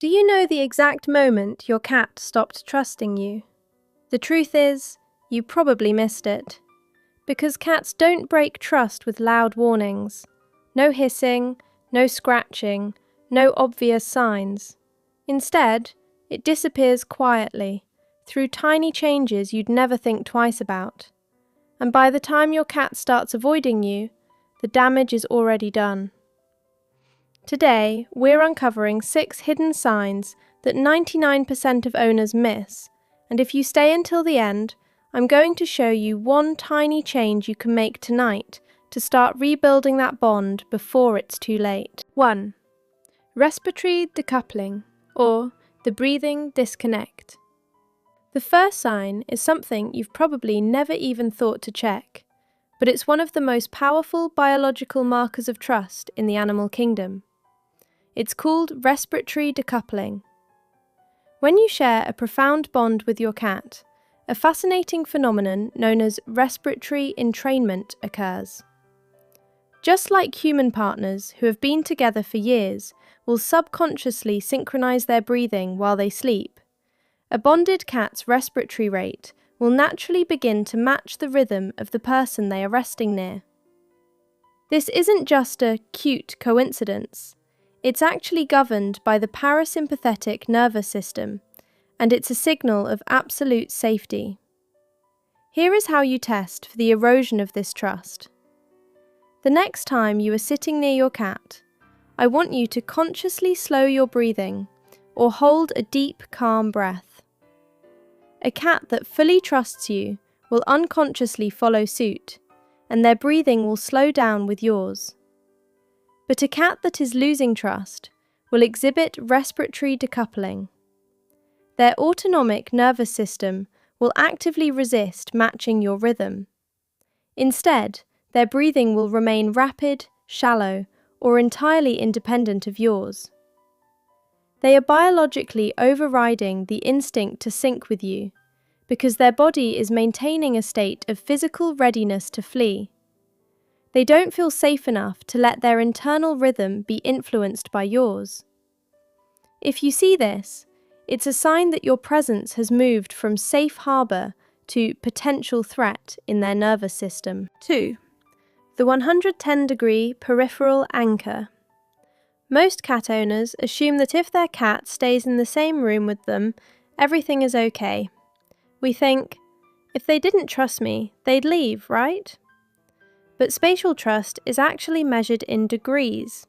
Do you know the exact moment your cat stopped trusting you? The truth is, you probably missed it. Because cats don't break trust with loud warnings. No hissing, no scratching, no obvious signs. Instead, it disappears quietly, through tiny changes you'd never think twice about. And by the time your cat starts avoiding you, the damage is already done. Today, we're uncovering 6 hidden signs that 99% of owners miss, and if you stay until the end, I'm going to show you one tiny change you can make tonight to start rebuilding that bond before it's too late. 1. Respiratory decoupling, or the breathing disconnect. The first sign is something you've probably never even thought to check, but it's one of the most powerful biological markers of trust in the animal kingdom. It's called respiratory decoupling. When you share a profound bond with your cat, a fascinating phenomenon known as respiratory entrainment occurs. Just like human partners who have been together for years will subconsciously synchronize their breathing while they sleep, a bonded cat's respiratory rate will naturally begin to match the rhythm of the person they are resting near. This isn't just a cute coincidence. It's actually governed by the parasympathetic nervous system, and it's a signal of absolute safety. Here is how you test for the erosion of this trust. The next time you are sitting near your cat, I want you to consciously slow your breathing or hold a deep, calm breath. A cat that fully trusts you will unconsciously follow suit, and their breathing will slow down with yours. But a cat that is losing trust will exhibit respiratory decoupling. Their autonomic nervous system will actively resist matching your rhythm. Instead, their breathing will remain rapid, shallow, or entirely independent of yours. They are biologically overriding the instinct to sync with you, because their body is maintaining a state of physical readiness to flee. They don't feel safe enough to let their internal rhythm be influenced by yours. If you see this, it's a sign that your presence has moved from safe harbor to potential threat in their nervous system. 2. The 110-degree peripheral anchor. Most cat owners assume that if their cat stays in the same room with them, everything is okay. We think, if they didn't trust me, they'd leave, right? But spatial trust is actually measured in degrees.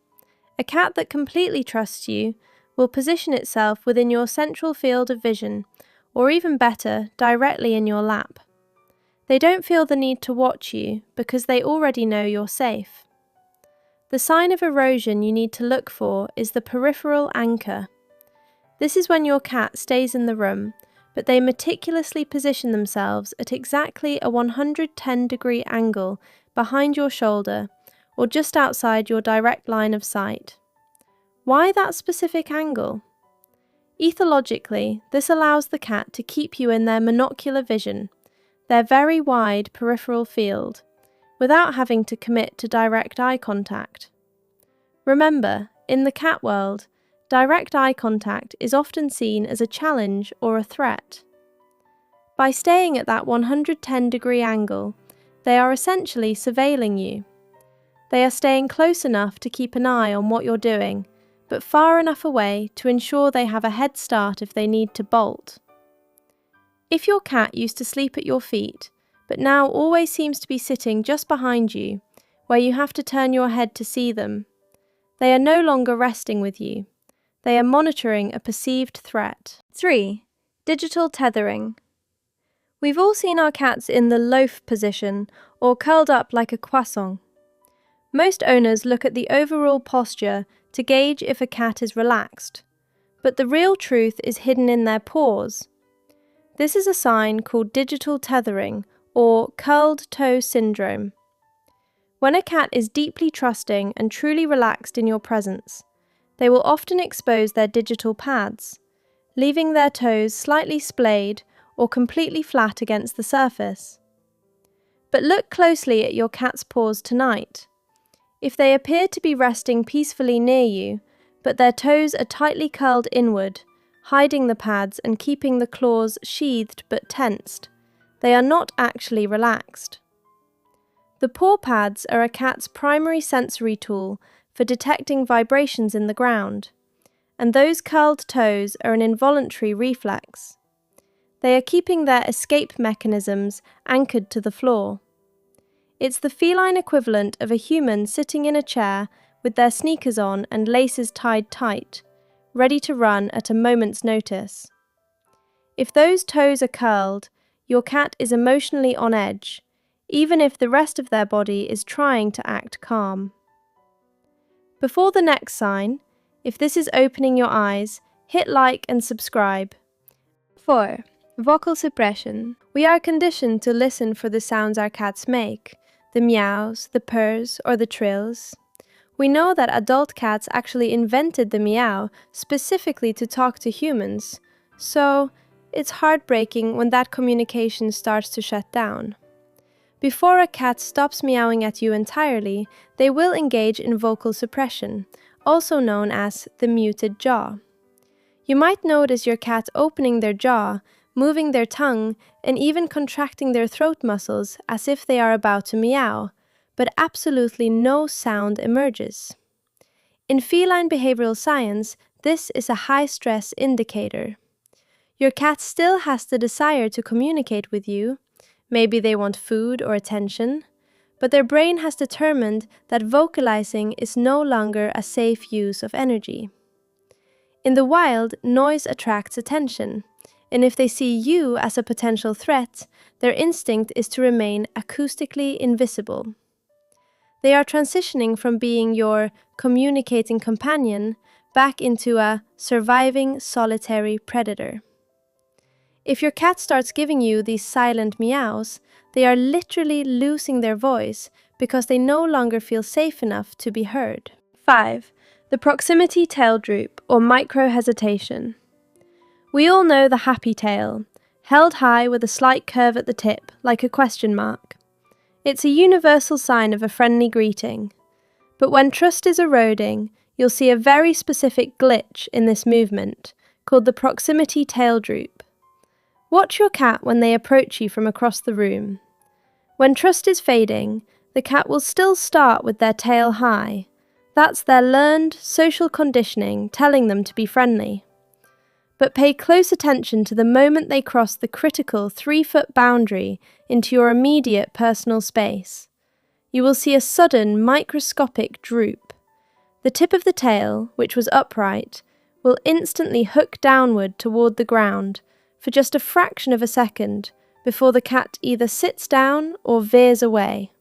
A cat that completely trusts you will position itself within your central field of vision, or even better, directly in your lap. They don't feel the need to watch you because they already know you're safe. The sign of erosion you need to look for is the peripheral anchor. This is when your cat stays in the room, but they meticulously position themselves at exactly a 110-degree angle behind your shoulder or just outside your direct line of sight. Why that specific angle? Ethologically, this allows the cat to keep you in their monocular vision, their very wide peripheral field, without having to commit to direct eye contact. Remember, in the cat world, direct eye contact is often seen as a challenge or a threat. By staying at that 110-degree angle, they are essentially surveilling you. They are staying close enough to keep an eye on what you're doing, but far enough away to ensure they have a head start if they need to bolt. If your cat used to sleep at your feet, but now always seems to be sitting just behind you, where you have to turn your head to see them, they are no longer resting with you. They are monitoring a perceived threat. 3. Digital tethering. We've all seen our cats in the loaf position or curled up like a croissant. Most owners look at the overall posture to gauge if a cat is relaxed, but the real truth is hidden in their paws. This is a sign called digital tethering or curled toe syndrome. When a cat is deeply trusting and truly relaxed in your presence, they will often expose their digital pads, leaving their toes slightly splayed or completely flat against the surface. But look closely at your cat's paws tonight. If they appear to be resting peacefully near you, but their toes are tightly curled inward, hiding the pads and keeping the claws sheathed but tensed. They are not actually relaxed. The paw pads are a cat's primary sensory tool for detecting vibrations in the ground, and those curled toes are an involuntary reflex. They are keeping their escape mechanisms anchored to the floor. It's the feline equivalent of a human sitting in a chair with their sneakers on and laces tied tight, ready to run at a moment's notice. If those toes are curled, your cat is emotionally on edge, even if the rest of their body is trying to act calm. Before the next sign, if this is opening your eyes, hit like and subscribe. 4. Vocal suppression. We are conditioned to listen for the sounds our cats make, the meows, the purrs, or the trills. We know that adult cats actually invented the meow specifically to talk to humans, so it's heartbreaking when that communication starts to shut down. Before a cat stops meowing at you entirely, they will engage in vocal suppression, also known as the muted jaw. You might notice your cat opening their jaw, moving their tongue, and even contracting their throat muscles as if they are about to meow, but absolutely no sound emerges. In feline behavioral science, this is a high-stress indicator. Your cat still has the desire to communicate with you. Maybe they want food or attention, but their brain has determined that vocalizing is no longer a safe use of energy. In the wild, noise attracts attention, and if they see you as a potential threat, their instinct is to remain acoustically invisible. They are transitioning from being your communicating companion back into a surviving solitary predator. If your cat starts giving you these silent meows, they are literally losing their voice because they no longer feel safe enough to be heard. 5. The proximity tail droop or micro-hesitation. We all know the happy tail, held high with a slight curve at the tip, like a question mark. It's a universal sign of a friendly greeting. But when trust is eroding, you'll see a very specific glitch in this movement, called the proximity tail droop. Watch your cat when they approach you from across the room. When trust is fading, the cat will still start with their tail high. That's their learned social conditioning telling them to be friendly. But pay close attention to the moment they cross the critical 3-foot boundary into your immediate personal space. You will see a sudden microscopic droop. The tip of the tail, which was upright, will instantly hook downward toward the ground for just a fraction of a second before the cat either sits down or veers away.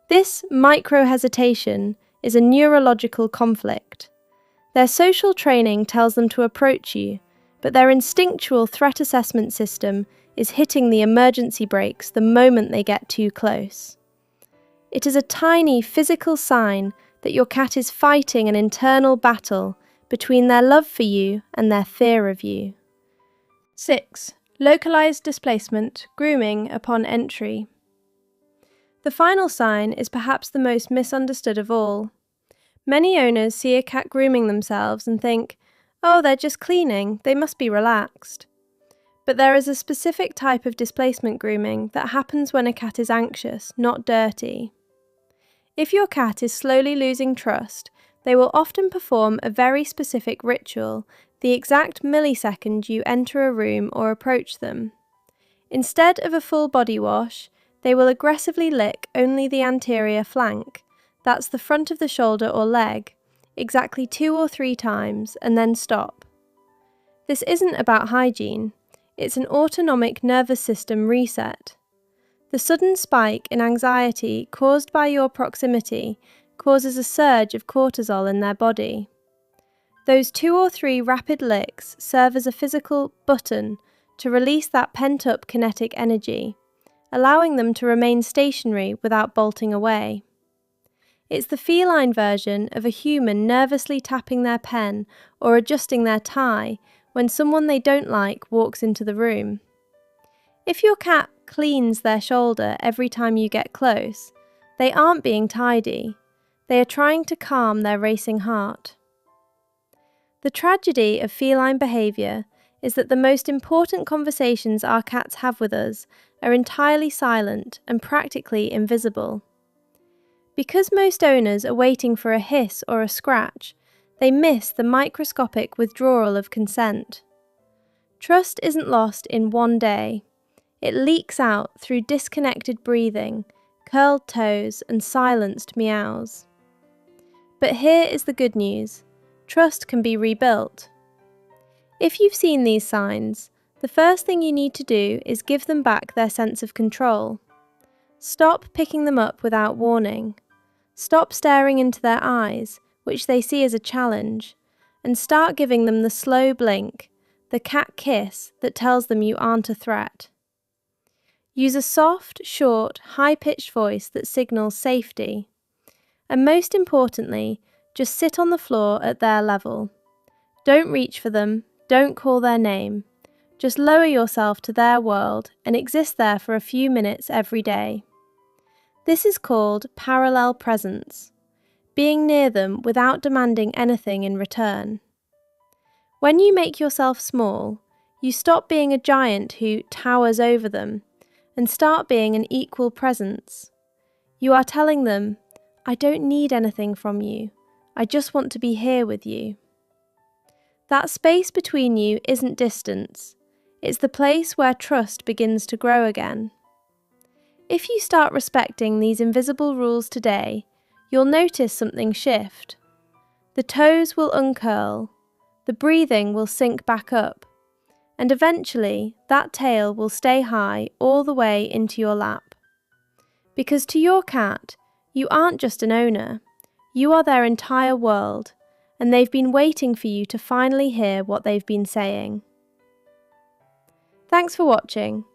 This micro-hesitation is a neurological conflict. Their social training tells them to approach you, but their instinctual threat assessment system is hitting the emergency brakes the moment they get too close. It is a tiny physical sign that your cat is fighting an internal battle between their love for you and their fear of you. 6. Localized displacement, grooming upon entry. The final sign is perhaps the most misunderstood of all. Many owners see a cat grooming themselves and think, "Oh, they're just cleaning, they must be relaxed." But there is a specific type of displacement grooming that happens when a cat is anxious, not dirty. If your cat is slowly losing trust, they will often perform a very specific ritual the exact millisecond you enter a room or approach them. Instead of a full body wash, they will aggressively lick only the anterior flank, that's the front of the shoulder or leg, exactly 2 or 3 times, and then stop. This isn't about hygiene, it's an autonomic nervous system reset. The sudden spike in anxiety caused by your proximity causes a surge of cortisol in their body. Those 2 or 3 rapid licks serve as a physical button to release that pent-up kinetic energy, allowing them to remain stationary without bolting away. It's the feline version of a human nervously tapping their pen or adjusting their tie when someone they don't like walks into the room. If your cat cleans their shoulder every time you get close, they aren't being tidy. They are trying to calm their racing heart. The tragedy of feline behaviour is that the most important conversations our cats have with us are entirely silent and practically invisible. Because most owners are waiting for a hiss or a scratch, they miss the microscopic withdrawal of consent. Trust isn't lost in one day. It leaks out through disconnected breathing, curled toes, and silenced meows. But here is the good news. Trust can be rebuilt. If you've seen these signs, the first thing you need to do is give them back their sense of control. Stop picking them up without warning. Stop staring into their eyes, which they see as a challenge, and start giving them the slow blink, the cat kiss that tells them you aren't a threat. Use a soft, short, high-pitched voice that signals safety. And most importantly, just sit on the floor at their level. Don't reach for them, don't call their name. Just lower yourself to their world and exist there for a few minutes every day. This is called parallel presence, being near them without demanding anything in return. When you make yourself small, you stop being a giant who towers over them and start being an equal presence. You are telling them, I don't need anything from you. I just want to be here with you. That space between you isn't distance. It's the place where trust begins to grow again. If you start respecting these invisible rules today, you'll notice something shift. The toes will uncurl, the breathing will sink back up, and eventually that tail will stay high all the way into your lap. Because to your cat, you aren't just an owner. You are their entire world, and they've been waiting for you to finally hear what they've been saying. Thanks for watching.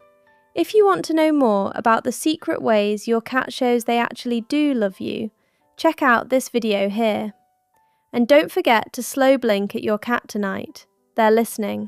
If you want to know more about the secret ways your cat shows they actually do love you, check out this video here. And don't forget to slow blink at your cat tonight. They're listening.